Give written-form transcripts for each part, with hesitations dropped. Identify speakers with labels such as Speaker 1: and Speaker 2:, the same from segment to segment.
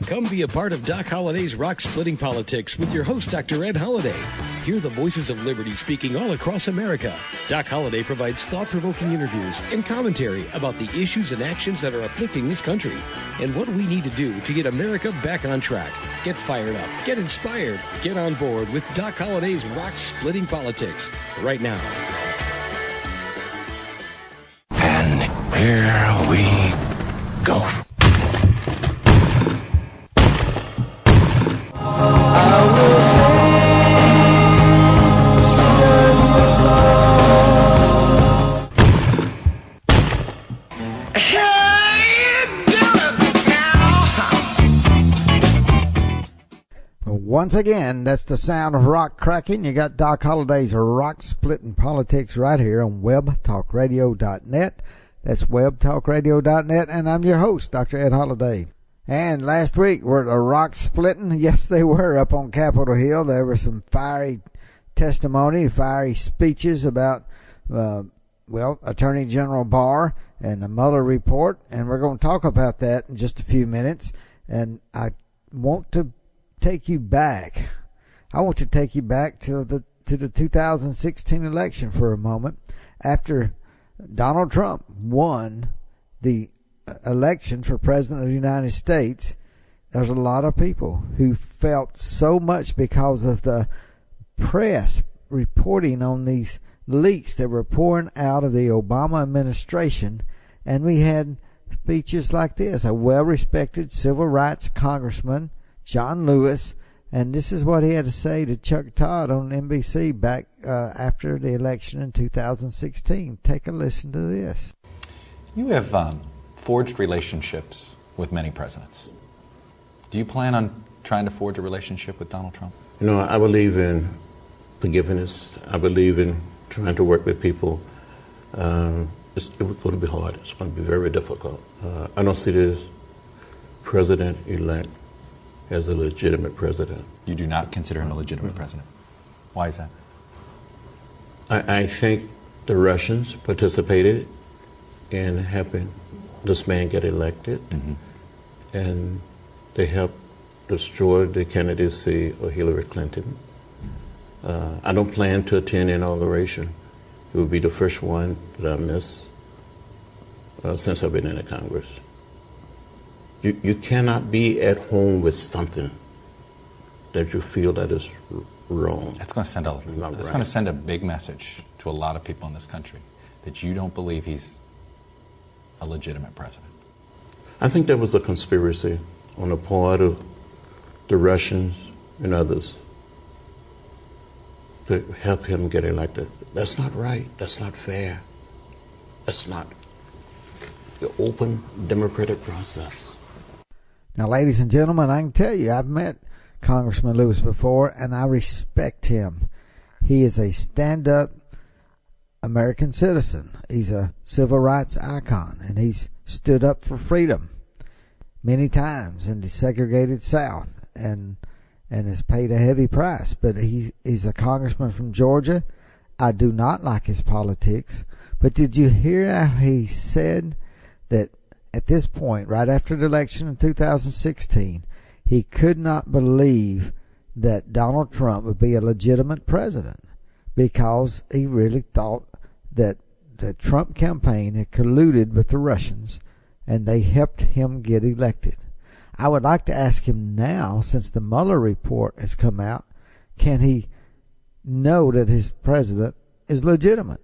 Speaker 1: Come be a part of Doc Holliday's Rock-Splitting Politics with your host, Dr. Ed Holliday. Hear the voices of liberty speaking all across America. Doc Holliday provides thought-provoking interviews and commentary about the issues and actions that are afflicting this country and what we need to do to get America back on track. Get fired up, get inspired, get on board with Doc Holliday's Rock-Splitting Politics right now.
Speaker 2: And here we go.
Speaker 3: Once again, that's the sound of rock cracking. You got Doc Holliday's Rock-Splitting Politics right here on webtalkradio.net. That's webtalkradio.net, and I'm your host, Dr. Ed Holliday. And last week, were the rock splitting? Yes, they were up on Capitol Hill. There was some fiery testimony, fiery speeches about, Attorney General Barr and the Mueller report, and we're going to talk about that in just a few minutes. And I want to take you back. I want to take you back to the 2016 election for a moment. After Donald Trump won the election for President of the United States, there's a lot of people who felt so much because of the press reporting on these leaks that were pouring out of the Obama administration. And we had speeches like this. A well-respected civil rights congressman, John Lewis, and this is what he had to say to Chuck Todd on NBC back after the election in 2016. Take a listen to this.
Speaker 4: You have forged relationships with many presidents. Do you plan on trying to forge a relationship with Donald Trump?
Speaker 5: You know, I believe in forgiveness. I believe in trying to work with people. It's going to be hard. It's going to be very difficult. I don't see this president-elect as a legitimate president.
Speaker 4: You do not consider him a legitimate president. Why is that?
Speaker 5: I think the Russians participated in helping this man get elected, and they helped destroy the candidacy of Hillary Clinton. I don't plan to attend the inauguration. It will be the first one that I miss since I've been in the Congress. You cannot be at home with something that you feel that is wrong.
Speaker 4: That's going to send a big message to a lot of people in this country that you don't believe he's a legitimate president.
Speaker 5: I think there was a conspiracy on the part of the Russians and others to help him get elected. That's not right. That's not fair. That's not the open democratic process.
Speaker 3: Now, ladies and gentlemen, I can tell you, I've met Congressman Lewis before, and I respect him. He is a stand-up American citizen. He's a civil rights icon, and he's stood up for freedom many times in the segregated South, and has paid a heavy price. But he's a congressman from Georgia. I do not like his politics. But did you hear how he said that at this point, right after the election in 2016, he could not believe that Donald Trump would be a legitimate president because he really thought that the Trump campaign had colluded with the Russians and they helped him get elected. I would like to ask him now, since the Mueller report has come out, can he know that his president is legitimate?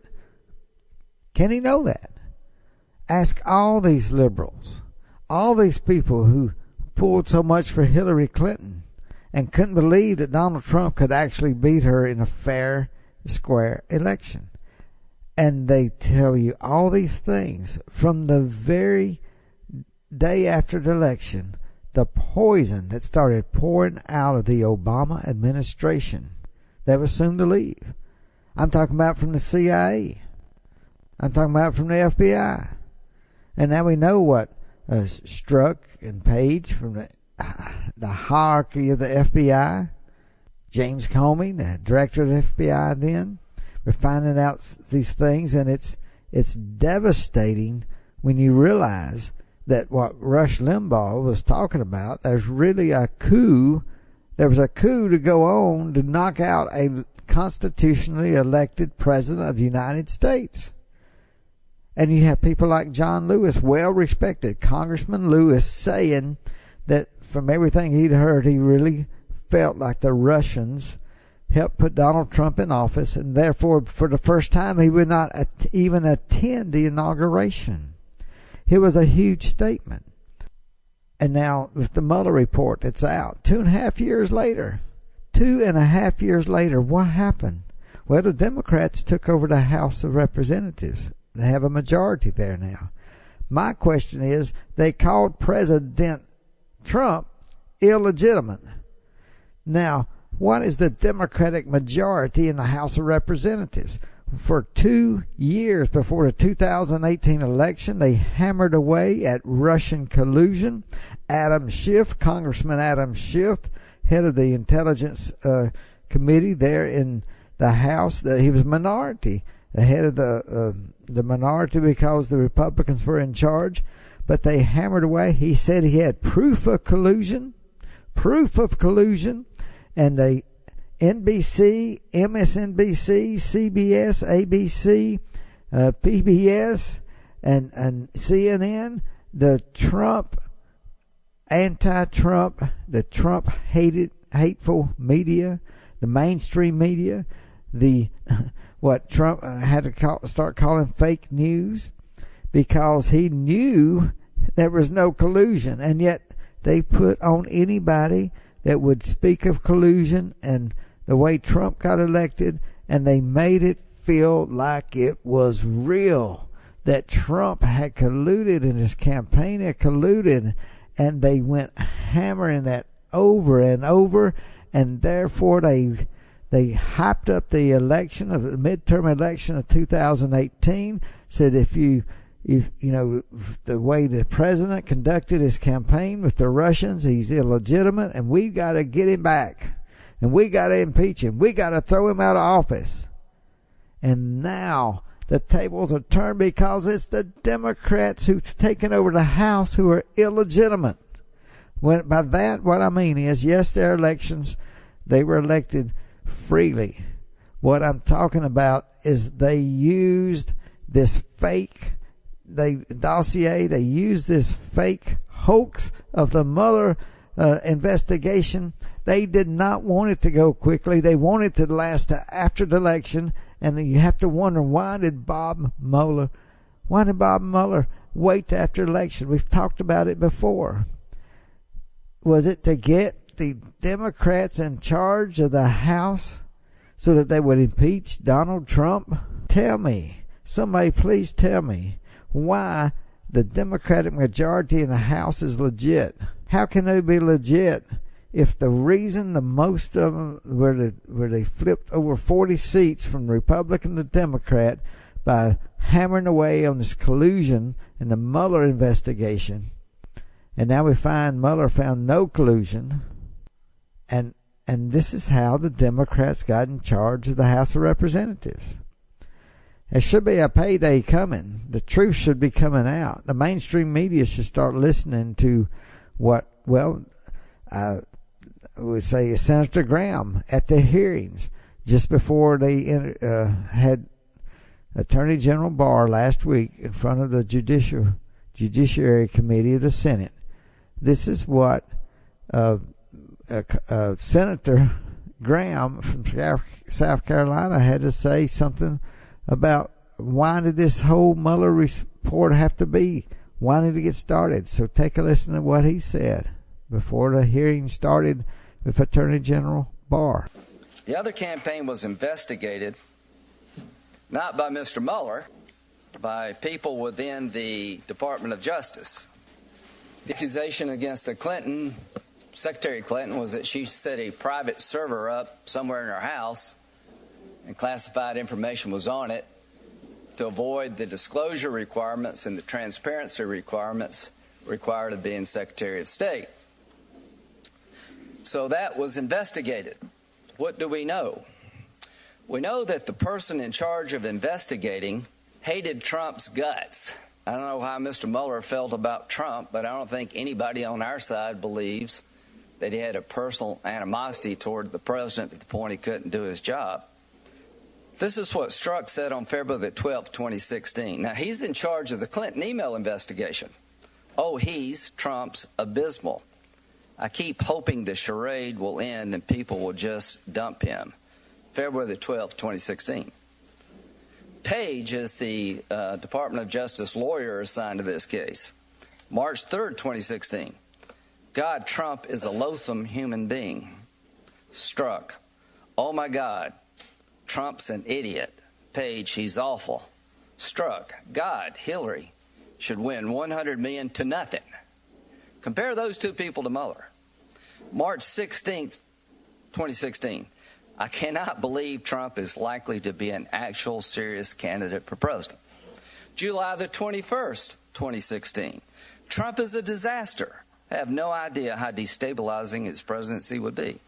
Speaker 3: Can he know that? Ask all these liberals, all these people who pulled so much for Hillary Clinton and couldn't believe that Donald Trump could actually beat her in a fair, square election. And they tell you all these things from the very day after the election. The poison that started pouring out of the Obama administration that was soon to leave. I'm talking about from the CIA. I'm talking about from the FBI. And now we know what Strzok and Page from the hierarchy of the FBI, James Comey, the director of the FBI then, we're finding out these things, and it's devastating when you realize that what Rush Limbaugh was talking about, there's really a coup. There was a coup to go on to knock out a constitutionally elected president of the United States. And you have people like John Lewis, well-respected Congressman Lewis, saying that from everything he'd heard, he really felt like the Russians helped put Donald Trump in office, and therefore, for the first time, he would not even attend the inauguration. It was a huge statement. And now, with the Mueller report that's out, 2.5 years later, what happened? Well, the Democrats took over the House of Representatives. They have a majority there now. My question is, they called President Trump illegitimate. Now, what is the Democratic majority in the House of Representatives? For 2 years before the 2018 election, they hammered away at Russian collusion. Adam Schiff, Congressman Adam Schiff, head of the Intelligence Committee there in the House, he was minority, the head of the minority because the Republicans were in charge, but they hammered away. He said he had proof of collusion, and they NBC, MSNBC, CBS, ABC, PBS, and CNN, the Trump, anti-Trump, the Trump hateful media, the mainstream media, what Trump had to start calling fake news, because he knew there was no collusion, and yet they put on anybody that would speak of collusion and the way Trump got elected, and they made it feel like it was real, that Trump had colluded and his campaign had colluded, and they went hammering that over and over, and therefore they hyped up the election of the midterm election of 2018, said if you know the way the president conducted his campaign with the Russians, he's illegitimate, and we got to get him back, and we got to impeach him, we got to throw him out of office. And now the tables are turned because it's the Democrats who've taken over the House who are illegitimate. By that, what I mean is, yes, their elections, they were elected freely. What I'm talking about is they used this fake dossier, they used this fake hoax of the Mueller investigation. They did not want it to go quickly. They wanted it to last to after the election. And you have to wonder, why did Bob Mueller wait to after the election? We've talked about it before. Was it to get the Democrats in charge of the House so that they would impeach Donald Trump? Tell me, somebody please tell me why the Democratic majority in the House is legit. How can they be legit if the reason the most of them where they flipped over 40 seats from Republican to Democrat by hammering away on this collusion in the Mueller investigation, and now we find Mueller found no collusion, and this is how the Democrats got in charge of the House of Representatives. There should be a payday coming. The truth should be coming out. The mainstream media should start listening to what, I would say Senator Graham at the hearings just before they had Attorney General Barr last week in front of the Judiciary Committee of the Senate. This is what Senator Graham from South Carolina had to say, something about why did this whole Mueller report have to be? Why did it get started? So take a listen to what he said before the hearing started with Attorney General Barr.
Speaker 6: The other campaign was investigated not by Mr. Mueller, by people within the Department of Justice. The accusation against Secretary Clinton, was that she set a private server up somewhere in her house and classified information was on it to avoid the disclosure requirements and the transparency requirements required of being Secretary of State. So that was investigated. What do we know? We know that the person in charge of investigating hated Trump's guts. I don't know how Mr. Mueller felt about Trump, but I don't think anybody on our side believes that he had a personal animosity toward the president to the point he couldn't do his job. This is what Strzok said on February the 12th, 2016. Now, he's in charge of the Clinton email investigation. Oh, he's Trump's abysmal. I keep hoping the charade will end and people will just dump him. February the 12th, 2016. Page is the Department of Justice lawyer assigned to this case. March 3rd, 2016. God, Trump is a loathsome human being. Strzok. Oh, my God. Trump's an idiot. Page, he's awful. Strzok. God, Hillary should win $100 million to nothing. Compare those two people to Mueller. March 16th, 2016. I cannot believe Trump is likely to be an actual serious candidate for president. July the 21st, 2016. Trump is a disaster. I have no idea how destabilizing his presidency would be.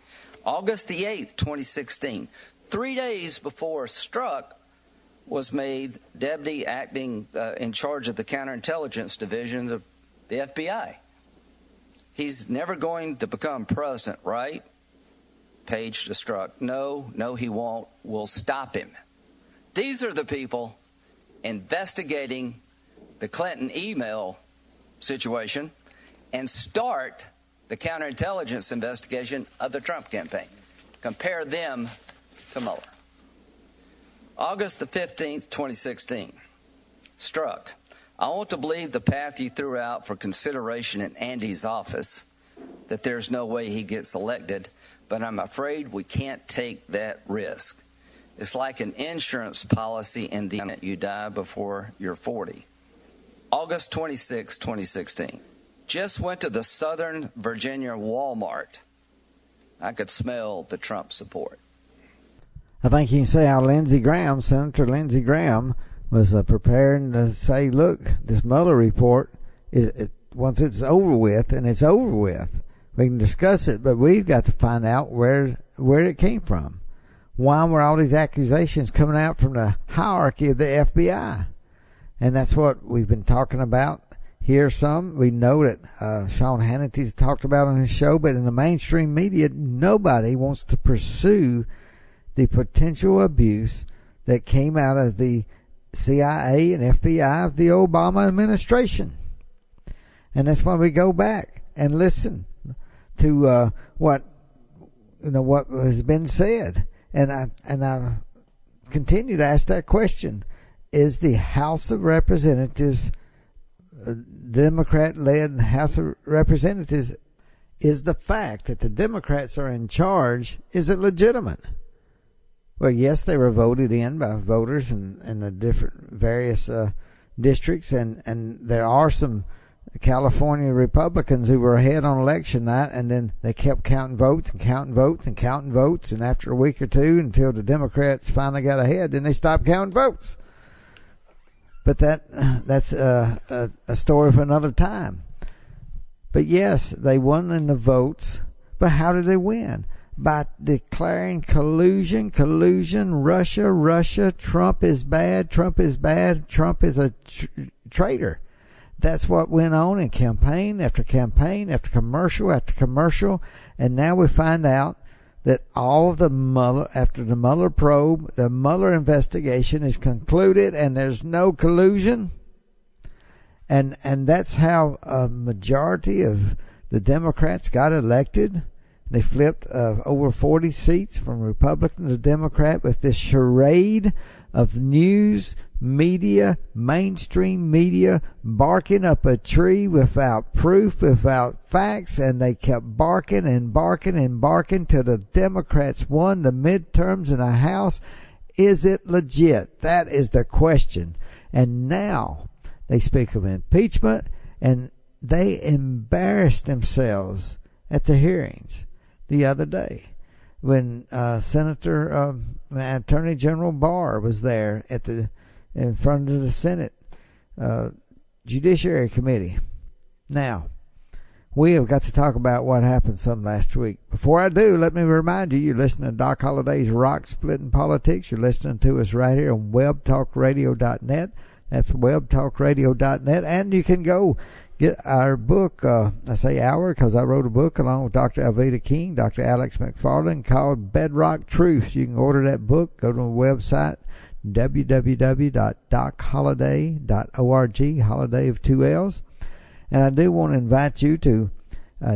Speaker 6: August the 8th, 2016. 3 days before Strzok was made deputy acting in charge of the counterintelligence division of the FBI. He's never going to become president, right? Page to Strzok. No, he won't. We'll stop him. These are the people investigating the Clinton email situation and start the counterintelligence investigation of the Trump campaign. Compare them to Mueller. August the 15th, 2016. Strzok. I want to believe the path you threw out for consideration in Andy's office, that there's no way he gets elected, but I'm afraid we can't take that risk. It's like an insurance policy in the event you die before you're 40. August 26, 2016. Just went to the Southern Virginia Walmart. I could smell the Trump support.
Speaker 3: I think you can say how Senator Lindsey Graham, was preparing to say, look, this Mueller report, once it's over with, and it's over with, we can discuss it, but we've got to find out where it came from. Why were all these accusations coming out from the hierarchy of the FBI? And that's what we've been talking about here some. We know that Sean Hannity's talked about on his show, but in the mainstream media, nobody wants to pursue the potential abuse that came out of the CIA and FBI of the Obama administration. And that's why we go back and listen to what has been said. And I continue to ask that question. Is the House of Representatives, Democrat-led House of Representatives, is the fact that the Democrats are in charge, is it legitimate? Well, yes, they were voted in by voters in the different various districts, and there are some California Republicans who were ahead on election night, and then they kept counting votes, and after a week or two, until the Democrats finally got ahead, then they stopped counting votes. But that's a story for another time. But yes, they won in the votes, but how did they win? By declaring collusion, Russia, Trump is bad, Trump is a traitor. That's what went on in campaign after campaign, after commercial, and now we find out that all of the Mueller, after the Mueller probe, the Mueller investigation is concluded and there's no collusion. And that's how a majority of the Democrats got elected. They flipped over 40 seats from Republican to Democrat with this charade of news media, mainstream media, barking up a tree without proof, without facts, and they kept barking till the Democrats won the midterms in the House. Is it legit? That is the question. And now they speak of impeachment, and they embarrassed themselves at the hearings the other day when Attorney General Barr was there in front of the Senate Judiciary Committee. Now, we have got to talk about what happened some last week. Before I do, let me remind you, you're listening to Doc Holliday's Rock Splitting Politics. You're listening to us right here on webtalkradio.net. That's webtalkradio.net. And you can go get our book, I say our because I wrote a book along with Dr. Alveda King, Dr. Alex McFarland, called Bedrock Truth. You can order that book. Go to the website, www.docholliday.org, holiday of 2 L's. And I do want to invite you to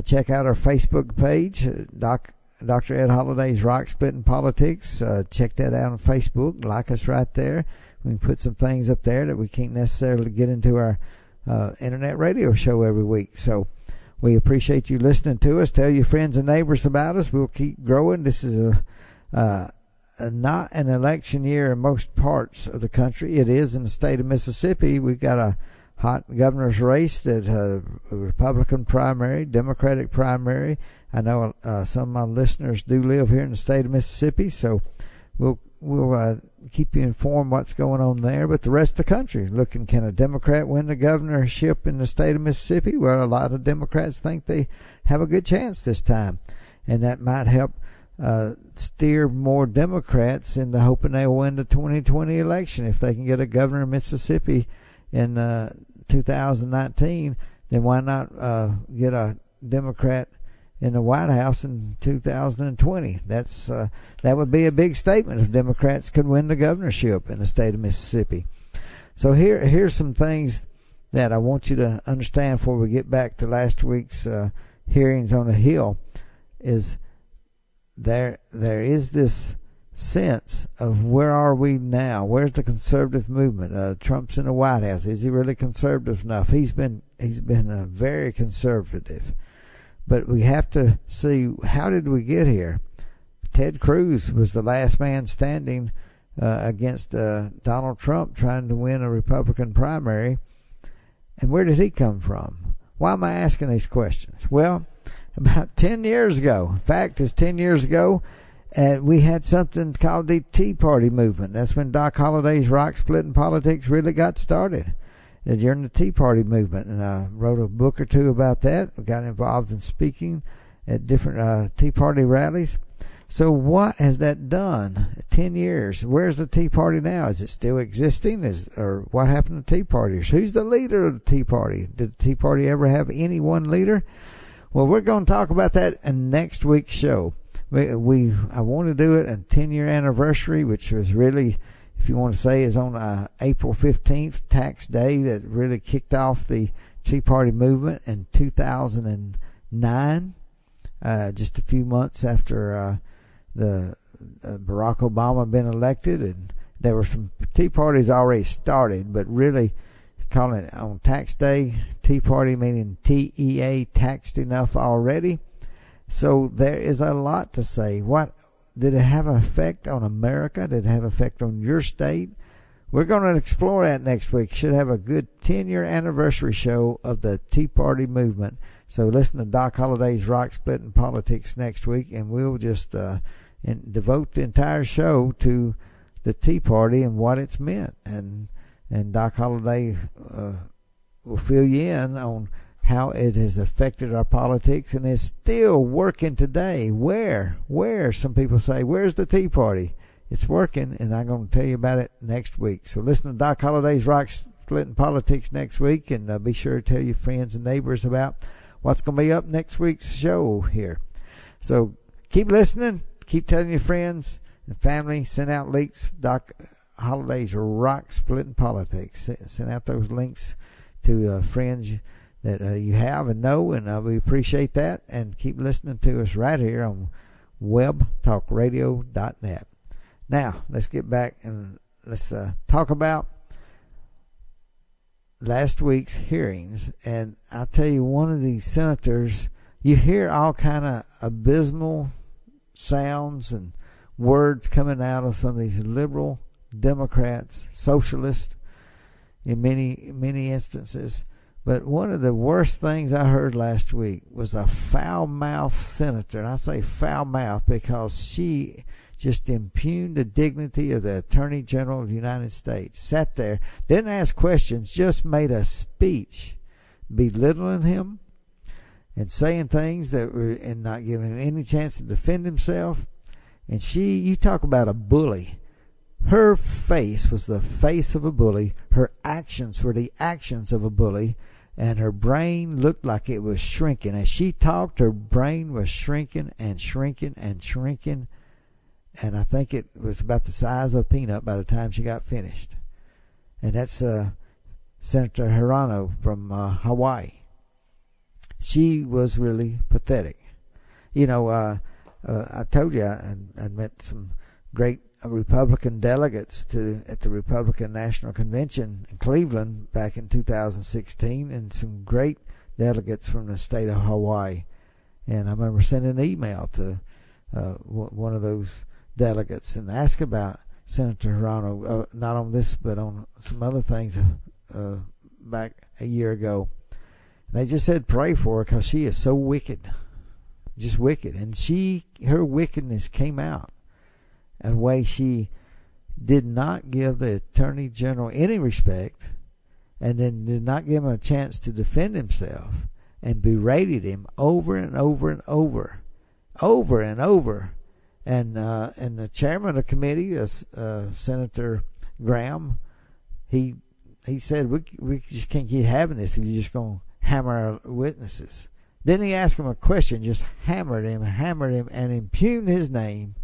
Speaker 3: check out our Facebook page, Dr. Ed Holliday's Rock Splitting Politics. Check that out on Facebook. Like us right there. We can put some things up there that we can't necessarily get into our internet radio show every week. So we appreciate you listening to us. Tell your friends and neighbors about us. We'll keep growing. This is not an election year in most parts of the country. It is in the state of Mississippi. We've got a hot governor's race, that a Republican primary, Democratic primary. I know some of my listeners do live here in the state of Mississippi, so we'll keep you informed what's going on there. But the rest of the country is looking, can a Democrat win the governorship in the state of Mississippi? Well, a lot of Democrats think they have a good chance this time, and that might help steer more Democrats into hoping they'll win the 2020 election. If they can get a governor in Mississippi in 2019, then why not get a Democrat in the White House in 2020? That would be a big statement if Democrats could win the governorship in the state of Mississippi. So here's some things that I want you to understand before we get back to last week's hearings on the Hill. Is there is this sense of where are we now? Where's the conservative movement? Trump's in the White House. Is he really conservative enough? He's been very conservative. But we have to see, how did we get here? Ted Cruz was the last man standing against Donald Trump trying to win a Republican primary. And where did he come from? Why am I asking these questions? Well, about 10 years ago, in fact, it's 10 years ago, we had something called the Tea Party movement. That's when Doc Holliday's Rock Splitting Politics really got started, during the Tea Party movement. And I wrote a book or two about that. We got involved in speaking at different Tea Party rallies. So what has that done? 10 years. Where's the Tea Party now? Is it still existing? Or what happened to Tea Partiers? Who's the leader of the Tea Party? Did the Tea Party ever have any one leader? Well, we're going to talk about that in next week's show. I want to do it on 10-year anniversary, which was really, if you want to say, is on April 15th, tax day, that really kicked off the Tea Party movement in 2009, just a few months after the Barack Obama had been elected. And there were some Tea Parties already started, but really calling it on tax day, Tea Party meaning TEA, taxed enough already. So there is a lot to say. What did it have an effect on America? Did it have an effect on your state? We're going to explore that next week. Should have a good 10-year anniversary show of the Tea Party movement. So listen to Doc Holliday's Rock Splitting Politics next week, and we'll just devote the entire show to the Tea Party and what it's meant. And Doc Holliday will fill you in on how it has affected our politics and is still working today. Where? Some people say, where's the Tea Party? It's working, and I'm going to tell you about it next week. So listen to Doc Holliday's Rock Splitting Politics next week, and be sure to tell your friends and neighbors about what's going to be up next week's show here. So keep listening, keep telling your friends and family, send out links. Doc Holliday's Rock Splitting Politics. Send out those links to friends that you have and know, and we appreciate that. And keep listening to us right here on webtalkradio.net. Now, let's get back and let's talk about last week's hearings. And I'll tell you, one of the senators, you hear all kind of abysmal sounds and words coming out of some of these liberal Democrats, socialists in many instances. But one of the worst things I heard last week was a foul-mouthed senator. And I say foul-mouthed because she just impugned the dignity of the Attorney General of the United States. Sat there, didn't ask questions, just made a speech belittling him and saying things that were, and not giving him any chance to defend himself. And you talk about a bully. Her face was the face of a bully. Her actions were the actions of a bully. And her brain looked like it was shrinking. As she talked, her brain was shrinking and shrinking and shrinking. And I think it was about the size of a peanut by the time she got finished. And that's Senator Hirano from Hawaii. She was really pathetic. You know, I told you I met some great Republican delegates at the Republican National Convention in Cleveland back in 2016, and some great delegates from the state of Hawaii. And I remember sending an email to one of those delegates and ask about Senator Hirano, not on this but on some other things back a year ago. They just said pray for her because she is so wicked, just wicked. And her wickedness came out in a way she did not give the Attorney General any respect, and then did not give him a chance to defend himself, and berated him over and over and over and over. And the chairman of the committee, Senator Graham, he said we just can't keep having this if you're just going to hammer our witnesses. Then he asked him a question, just hammered him, and impugned his name.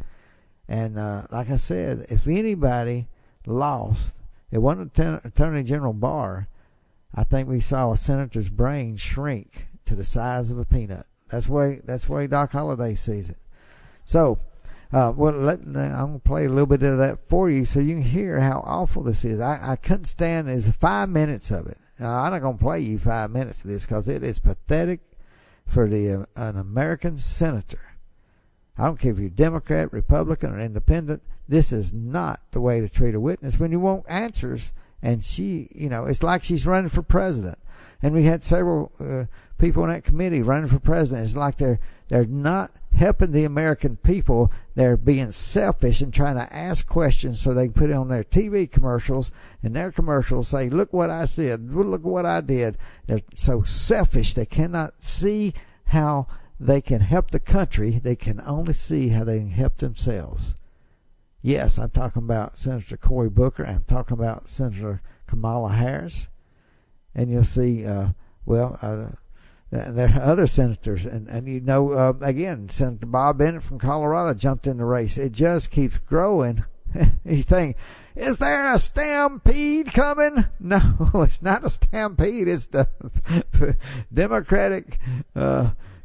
Speaker 3: And like I said, if anybody lost, it wasn't Attorney General Barr. I think we saw a senator's brain shrink to the size of a peanut. That's the way Doc Holliday sees it. So, I'm going to play a little bit of that for you so you can hear how awful this is. I couldn't stand it. It's 5 minutes of it. Now, I'm not going to play you 5 minutes of this because it is pathetic for an American senator. I don't care if you're Democrat, Republican, or Independent. This is not the way to treat a witness when you want answers. And she, it's like she's running for president. And we had several people in that committee running for president. It's like they're not helping the American people. They're being selfish and trying to ask questions so they can put it on their TV commercials, and their commercials say, look what I said, look what I did. They're so selfish they cannot see how they can help the country. They can only see how they can help themselves. Yes, I'm talking about Senator Cory Booker. I'm talking about Senator Kamala Harris. And you'll see, there are other senators. And again, Senator Bob Bennett from Colorado jumped in the race. It just keeps growing. You think, is there a stampede coming? No, it's not a stampede. It's the Democratic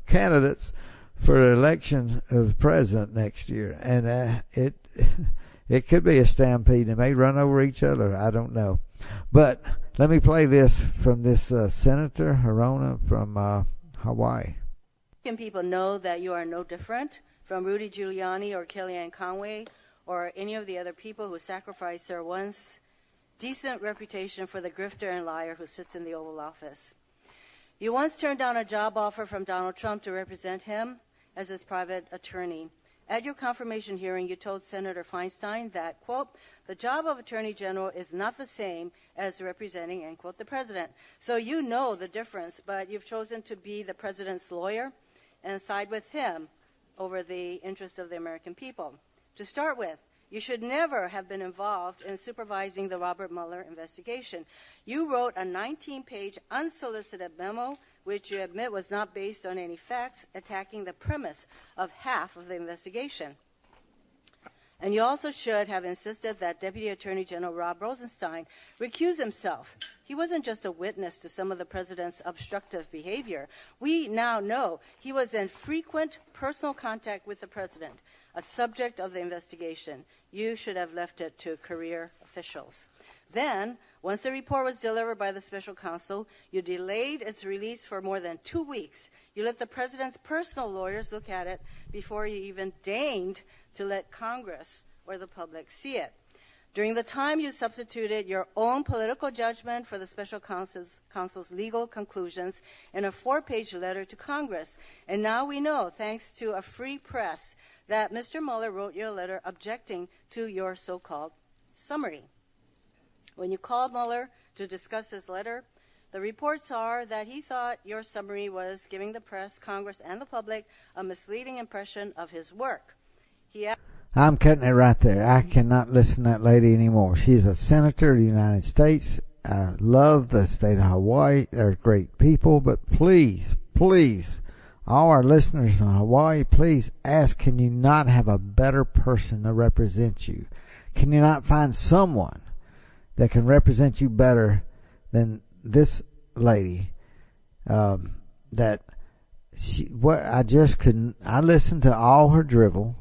Speaker 3: candidates for the election of president next year. And it could be a stampede. They may run over each other. I don't know. But let me play this from this Senator Hirano from Hawaii.
Speaker 7: Can people know that you are no different from Rudy Giuliani or Kellyanne Conway or any of the other people who sacrificed their once decent reputation for the grifter and liar who sits in the Oval Office? You once turned down a job offer from Donald Trump to represent him as his private attorney. At your confirmation hearing, you told Senator Feinstein that, quote, the job of Attorney General is not the same as representing, end quote, the president. So you know the difference, but you've chosen to be the president's lawyer and side with him over the interests of the American people. To start with, you should never have been involved in supervising the Robert Mueller investigation. You wrote a 19-page unsolicited memo, which you admit was not based on any facts, attacking the premise of half of the investigation. And you also should have insisted that Deputy Attorney General Rob Rosenstein recuse himself. He wasn't just a witness to some of the president's obstructive behavior. We now know he was in frequent personal contact with the president, a subject of the investigation. You should have left it to career officials. Then, once the report was delivered by the special counsel, you delayed its release for more than 2 weeks. You let the president's personal lawyers look at it before you even deigned to let Congress or the public see it. During the time, you substituted your own political judgment for the special counsel's legal conclusions in a 4-page letter to Congress. And now we know, thanks to a free press, that Mr. Mueller wrote your letter objecting to your so-called summary. When you called Mueller to discuss his letter, the reports are that he thought your summary was giving the press, Congress, and the public a misleading impression of his work.
Speaker 3: I'm cutting it right there. I cannot listen to that lady anymore. She's a senator of the United States. I love the state of Hawaii. They're great people, but please, all our listeners in Hawaii, please ask, can you not have a better person to represent you? Can you not find someone that can represent you better than this lady? That she, what I just couldn't. I listened to all her drivel.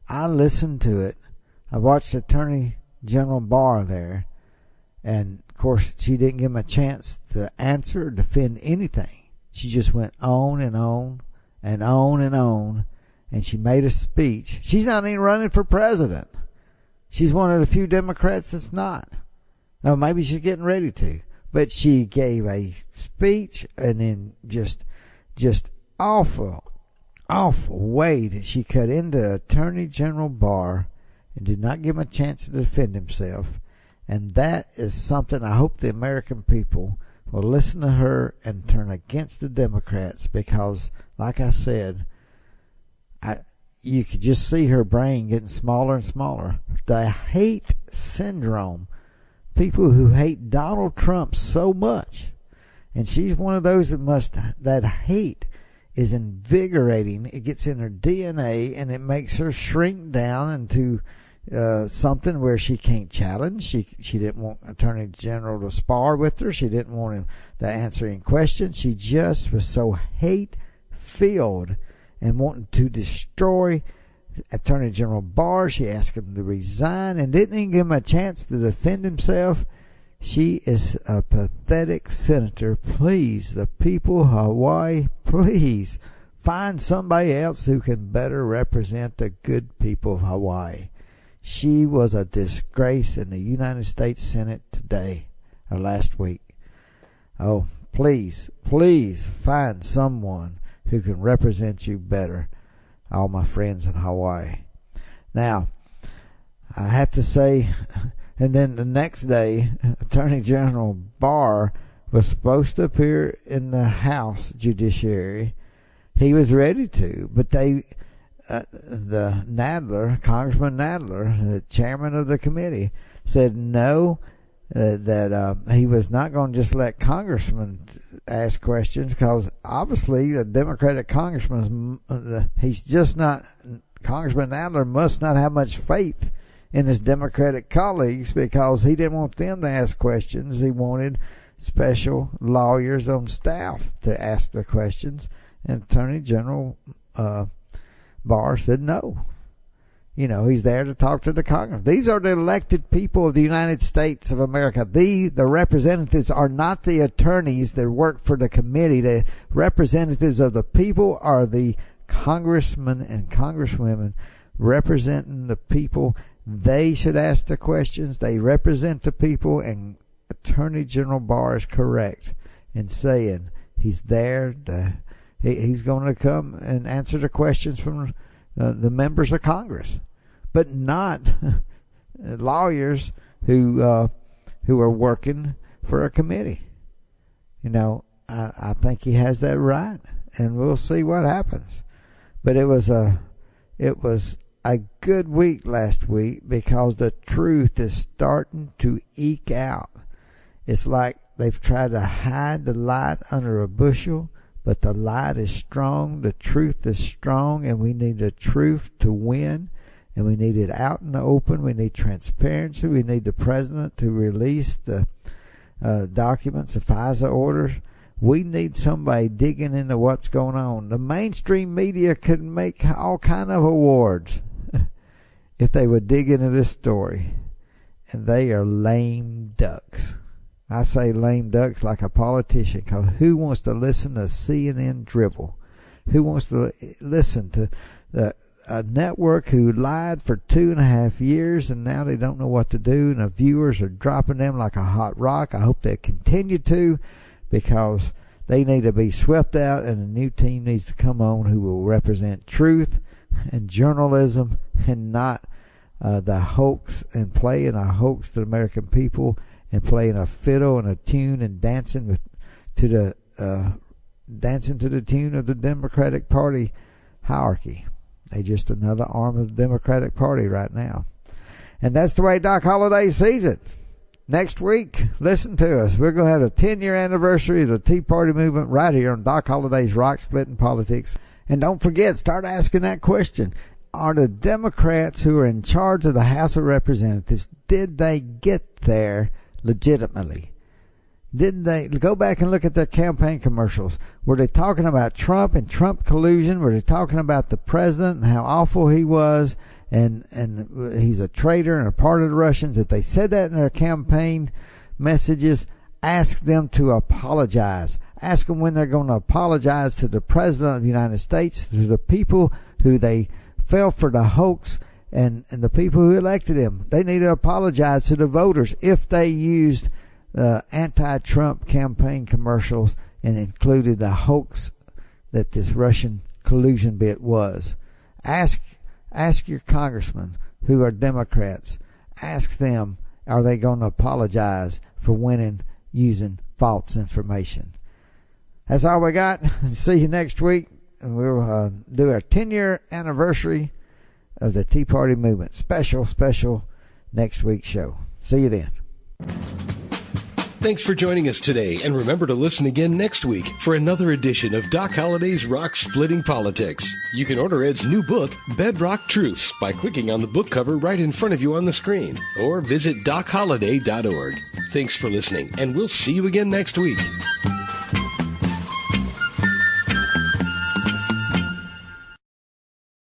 Speaker 3: I listened to it. I watched Attorney General Barr there, and of course she didn't give him a chance to answer or defend anything. She just went on and on and on and on, and she made a speech. She's not even running for president. She's one of the few Democrats that's not. Oh, maybe she's getting ready to. But she gave a speech, and then just awful way that she cut into Attorney General Barr and did not give him a chance to defend himself. And that is something I hope the American people will listen to her and turn against the Democrats, because, like I said, you could just see her brain getting smaller and smaller. The hate syndrome. People who hate Donald Trump so much. And she's one of those that hate is invigorating. It gets in her DNA, and it makes her shrink down into something where she can't challenge. She didn't want Attorney General to spar with her. She didn't want him to answer any questions. She just was so hate-filled and wanting to destroy Attorney General Barr. She asked him to resign and didn't even give him a chance to defend himself. She is a pathetic senator. Please, the people of Hawaii, please find somebody else who can better represent the good people of Hawaii. She was a disgrace in the United States Senate today, or last week. Oh, please find someone who can represent you better, all my friends in Hawaii. Now, I have to say, and then the next day, Attorney General Barr was supposed to appear in the House Judiciary. He was ready to, but the Nadler, Congressman Nadler, the chairman of the committee, said no, that he was not going to just let congressmen ask questions, because obviously a Democratic congressman, he's just not, Congressman Nadler must not have much faith in his Democratic colleagues, because he didn't want them to ask questions. He wanted special lawyers on staff to ask the questions, and Attorney General Barr said no. You know, he's there to talk to the Congress. These are the elected people of the United States of America. The representatives are not the attorneys that work for the committee. The representatives of the people are the congressmen and congresswomen representing the people. They should ask the questions. They represent the people, and Attorney General Barr is correct in saying he's there to, he's going to come and answer the questions from the members of Congress, but not lawyers who are working for a committee. You know, I think he has that right, and we'll see what happens. But it was a good week last week, because the truth is starting to eke out. It's like they've tried to hide the light under a bushel, but the light is strong, the truth is strong, and we need the truth to win, and we need it out in the open. We need transparency. We need the president to release the documents, the FISA orders. We need somebody digging into what's going on. The mainstream media could make all kind of awards if they would dig into this story, and they are lame ducks. I say lame ducks like a politician, because who wants to listen to CNN drivel? Who wants to listen to a network who lied for 2.5 years, and now they don't know what to do, and the viewers are dropping them like a hot rock? I hope they continue to, because they need to be swept out, and a new team needs to come on who will represent truth and journalism, and not the hoax, and playing a hoax to the American people, and playing a fiddle and a tune and dancing to the tune of the Democratic Party hierarchy. They're just another arm of the Democratic Party right now. And that's the way Doc Holliday sees it. Next week, listen to us. We're going to have a 10-year anniversary of the Tea Party movement right here on Doc Holliday's Rock Splitting Politics. And don't forget, start asking that question. Are the Democrats who are in charge of the House of Representatives, did they get there legitimately? Did they go back and look at their campaign commercials? Were they talking about Trump and Trump collusion? Were they talking about the president and how awful he was and he's a traitor and a part of the Russians? If they said that in their campaign messages, ask them to apologize. Ask them when they're going to apologize to the President of the United States, to the people who they fell for the hoax, and the people who elected him. They need to apologize to the voters if they used anti-Trump campaign commercials and included the hoax that this Russian collusion bit was. Ask your congressmen who are Democrats. Ask them, are they going to apologize for winning using false information? That's all we got. See you next week. And we'll do our 10-year anniversary of the Tea Party movement. Special next week's show. See you then.
Speaker 1: Thanks for joining us today, and remember to listen again next week for another edition of Doc Holliday's Rock Splitting Politics. You can order Ed's new book, Bedrock Truths, by clicking on the book cover right in front of you on the screen, or visit docholliday.org. Thanks for listening, and we'll see you again next week.